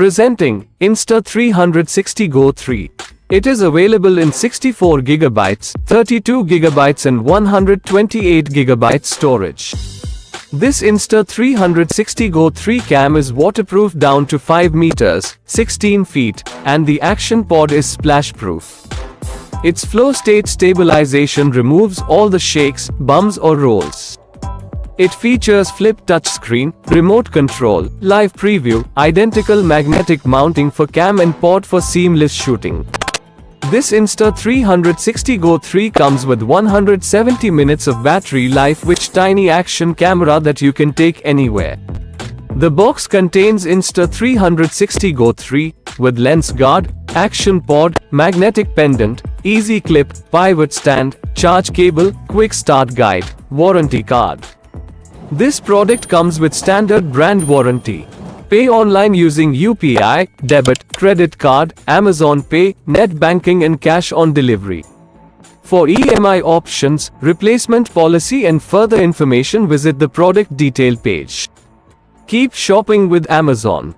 Presenting Insta360 Go 3. It is available in 64GB, 32GB and 128GB storage. This Insta360 Go 3 cam is waterproof down to 5 meters, 16 feet, and the action pod is splash proof. Its flow state stabilization removes all the shakes, bumps or rolls. It features flip touchscreen, remote control, live preview, identical magnetic mounting for cam and pod for seamless shooting. This Insta360 Go 3 comes with 170 minutes of battery life with tiny action camera that you can take anywhere. The box contains Insta360 Go 3 with lens guard, action pod, magnetic pendant, easy clip, pivot stand, charge cable, quick start guide, warranty card. This product comes with standard brand warranty. Pay online using UPI, debit, credit card, Amazon Pay, net banking and cash on delivery. For EMI options, replacement policy and further information visit the product detail page. Keep shopping with Amazon.